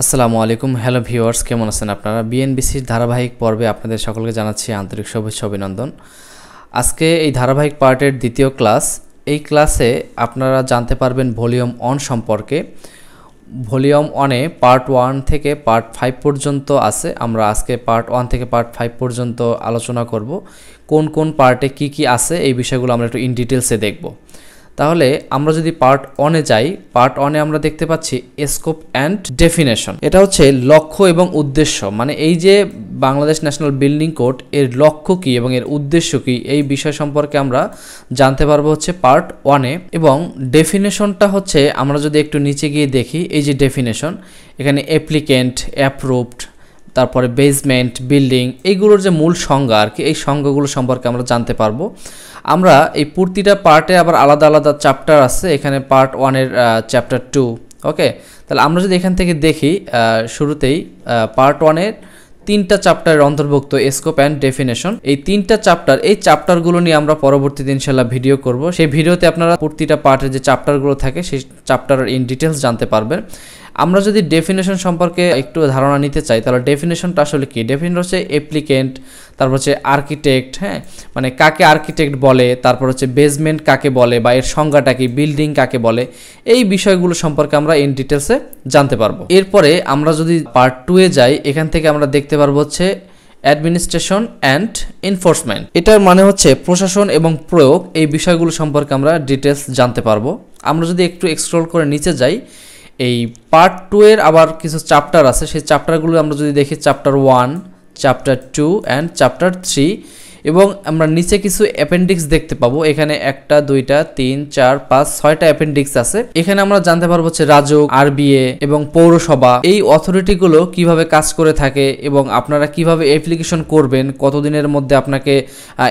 আসসালামু আলাইকুম। Hello viewers, কেমন আছেন আপনারা? বিএনবিসির ধারাবাহিক পর্বে আপনাদের সকলকে জানাচ্ছি আন্তরিক শুভেচ্ছা অভিনন্দন। আজকে এই ধারাবাহিক পার্টের দ্বিতীয় ক্লাস। এই ক্লাসে আপনারা জানতে পারবেন ভলিউম 1 সম্পর্কে। ভলিউম 1-এ পার্ট 1 থেকে পার্ট 5 পর্যন্ত আছে। আমরা আজকে পার্ট 1 থেকে পার্ট 5 পর্যন্ত আলোচনা করব। কোন কোন পার্টে কি কি আছে এই বিষয়গুলো আমরা একটু ইন ডিটেলসে দেখব। তাহলে আমরা যদি পার্ট 1-এ যাই, পার্ট 1-এ আমরা দেখতে পাচ্ছি স্কোপ অ্যান্ড ডেফিনেশন। এটা হচ্ছে লক্ষ্য এবং উদ্দেশ্য, মানে এই যে বাংলাদেশ ন্যাশনাল বিল্ডিং কোড এর লক্ষ্য কী এবং এর উদ্দেশ্য কী এই বিষয় সম্পর্কে আমরা জানতে পারবো হচ্ছে পার্ট 1-এ। এবং ডেফিনেশনটা হচ্ছে আমরা যদি একটু নিচে গিয়ে দেখি, এই যে ডেফিনেশন, এখানে অ্যাপ্লিকেন্ট, অ্যাপ্রুভড, তারপরে বেসমেন্ট, বিল্ডিং, এইগুলোর যে মূল সংজ্ঞা আর কি, এই সংজ্ঞাগুলো সম্পর্কে আমরা জানতে পারবো। আমরা এই প্রতিটা পার্টে আবার আলাদা আলাদা চ্যাপ্টার আছে। এখানে পার্ট 1-এর চ্যাপ্টার 2। ওকে, তাহলে আমরা যদি এখান থেকে দেখি, শুরুতেই পার্ট 1-এর 3টা চ্যাপ্টারের অন্তর্ভুক্ত স্কোপ অ্যান্ড ডেফিনেশন। এই 3টা চ্যাপ্টার, এই চ্যাপ্টারগুলো নিয়ে আমরা পরবর্তীতে ইনশাল্লাহ ভিডিও করব। সেই ভিডিওতে আপনারা প্রতিটা পার্টের যে চ্যাপ্টারগুলো থাকে সেই চ্যাপ্টারের ইন ডিটেলস জানতে পারবেন। আমরা যদি ডেফিনেশন সম্পর্কে একটু ধারণা নিতে চাই, তাহলে ডেফিনেশনটা আসলে কি? ডেফিনেশন হচ্ছে অ্যাপ্লিকেন্ট, তারপর হচ্ছে আর্কিটেক্ট, হ্যাঁ, মানে কাকে আর্কিটেক্ট বলে, তারপর হচ্ছে বেসমেন্ট কাকে বলে বা এর সংজ্ঞাটা কি, বিল্ডিং কাকে বলে, এই বিষয়গুলো সম্পর্কে আমরা ইন ডিটেলসে জানতে পারবো। এরপরে আমরা যদি পার্ট 2-এ যাই, এখান থেকে আমরা দেখতে পারবো হচ্ছে অ্যাডমিনিস্ট্রেশন অ্যান্ড এনফোর্সমেন্ট। এটার মানে হচ্ছে প্রশাসন এবং প্রয়োগ, এই বিষয়গুলো সম্পর্কে আমরা ডিটেলস জানতে পারবো। আমরা যদি একটু এক্সক্রল করে নিচে যাই, এই পার্ট 2-এর আবার কিছু চ্যাপ্টার আছে। সেই চ্যাপ্টারগুলো আমরা যদি দেখি, চ্যাপ্টার 1, চ্যাপ্টার 2 অ্যান্ড চ্যাপ্টার 3, এবং আমরা নিচে কিছু অ্যাপেন্ডিক্স দেখতে পাবো। এখানে 1টা 2টা 3 4 5 6টা অ্যাপেন্ডিক্স আছে। এখানে আমরা জানতে পারবো হচ্ছে রাজুক, আরবিএ এবং পৌরসভা, এই অথরিটিগুলো কিভাবে কাজ করে থাকে এবং আপনারা কিভাবে অ্যাপ্লিকেশন করবেন, কতদিনের মধ্যে আপনাকে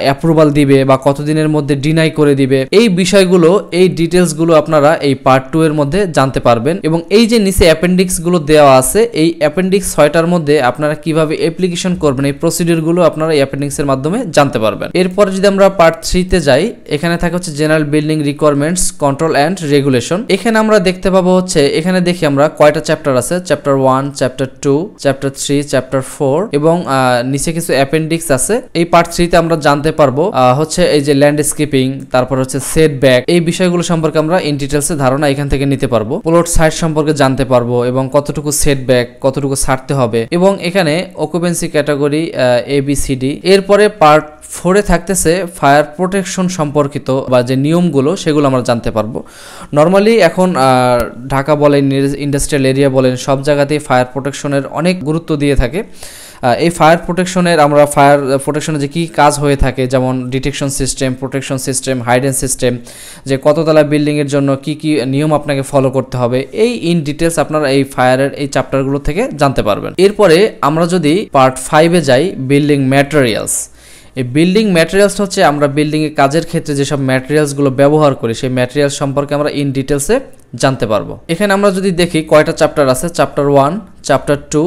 অ্যাপ্রুভাল দিবে বা কতদিনের মধ্যে ডিনাই করে দিবে, এই বিষয়গুলো, এই ডিটেলসগুলো আপনারা এই পার্ট 2-এর মধ্যে জানতে পারবেন। এবং এই যে নিচে অ্যাপেন্ডিক্সগুলো দেওয়া আছে, এই অ্যাপেন্ডিক্স 6টার মধ্যে আপনারা কিভাবে অ্যাপ্লিকেশন করবেন, এই প্রসিডিউরগুলো আপনারা এই অ্যাপেন্ডিক্সের মাধ্যমে জানতে পারবেন। এরপরে যদি আমরা পার্ট 3-তে যাই, এখানে থাকে হচ্ছে general building requirements, control and regulation. এখানে আমরা দেখতে পাবো হচ্ছে, এখানে দেখি আমরা কয়টা চ্যাপ্টার আছে, চ্যাপ্টার 1, চ্যাপ্টার 2, চ্যাপ্টার 3, চ্যাপ্টার 4, এবং নিচে কিছু অ্যাপেন্ডিক্স আছে। এই পার্ট 3-তে আমরা জানতে পারবো হচ্ছে এই যে ল্যান্ডস্কেপিং, তারপর হচ্ছে সেটব্যাক, এই বিষয়গুলো সম্পর্কে আমরা ইন ডিটেলসে ধারণা এখান থেকে নিতে পারবো। প্লট সাইট সম্পর্কে জানতে পারবো এবং কতটুকু সেটব্যাক, কতটুকু ছাড়তে হবে, এবং এখানে অকুপেন্সি ক্যাটাগরি ABCD। এরপরে পার্ট 4-এ থাকতেছে ফায়ার প্রোটেকশন সম্পর্কিত বা যে নিয়মগুলো, সেগুলো আমরা জানতে পারবো। নর্মালি এখন ঢাকা বলেন, ইন্ডাস্ট্রিয়াল এরিয়া বলেন, সব জায়গাতেই ফায়ার প্রোটেকশনের অনেক গুরুত্ব দিয়ে থাকে। এই ফায়ার প্রোটেকশনের, আমরা ফায়ার প্রোটেকশনে যে কী কাজ হয়ে থাকে, যেমন ডিটেকশন সিস্টেম, প্রোটেকশন সিস্টেম, হাইডেন সিস্টেম, যে কততলা বিল্ডিংয়ের জন্য কি কি নিয়ম আপনাকে ফলো করতে হবে, এই ইন ডিটেলস আপনারা এই ফায়ারের এই চ্যাপ্টারগুলো থেকে জানতে পারবেন। এরপরে আমরা যদি পার্ট 5-এ যাই, বিল্ডিং ম্যাটেরিয়ালস। এই বিল্ডিং ম্যাটেরিয়ালস হচ্ছে আমরা বিল্ডিংয়ে কাজের ক্ষেত্রে যেসব ম্যাটেরিয়ালসগুলো ব্যবহার করি, সেই ম্যাটেরিয়ালস সম্পর্কে আমরা ইন ডিটেলসে জানতে পারবো। এখানে আমরা যদি দেখি কয়টা চ্যাপ্টার আছে, চ্যাপ্টার 1, চ্যাপ্টার 2,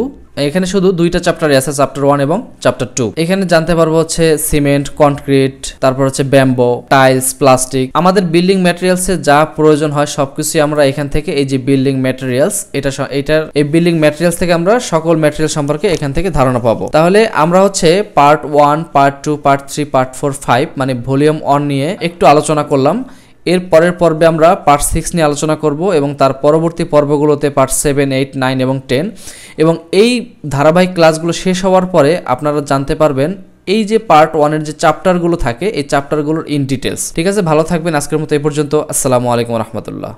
এখানে শুধু 2টা চ্যাপ্টারই আছে, চ্যাপ্টার 1 এবং চ্যাপ্টার 2। এখানে জানতে পারবো হচ্ছে সিমেন্ট, কনক্রিট, তারপর হচ্ছে ব্যাম্বো, টাইলস, প্লাস্টিক, আমাদের বিল্ডিং ম্যাটেরিয়ালসে যা প্রয়োজন হয় সবকিছু আমরা এখান থেকে, এই যে বিল্ডিং ম্যাটেরিয়ালস, এটার এই বিল্ডিং ম্যাটেরিয়ালস থেকে আমরা সকল ম্যাটেরিয়াল সম্পর্কে এখান থেকে ধারণা পাবো। তাহলে আমরা হচ্ছে পার্ট 1, পার্ট 2, পার্ট 3, পার্ট 4, 5 মানে ভলিউম 1 নিয়ে একটু আলোচনা করলাম। এর পরের পর্বে আমরা পার্ট 6 নিয়ে আলোচনা করব এবং তার পরবর্তী পর্বগুলোতে পার্ট 7, 8, 9 এবং 10। এবং এই ধারাবাহিক ক্লাসগুলো শেষ হওয়ার পরে আপনারা জানতে পারবেন এই যে পার্ট 1-এর যে চ্যাপ্টারগুলো থাকে, এই চ্যাপ্টারগুলোর ইন ডিটেলস। ঠিক আছে, ভালো থাকবেন। আজকের মতো এই পর্যন্ত। আসসালামু আলাইকুম রহমতুল্লাহ।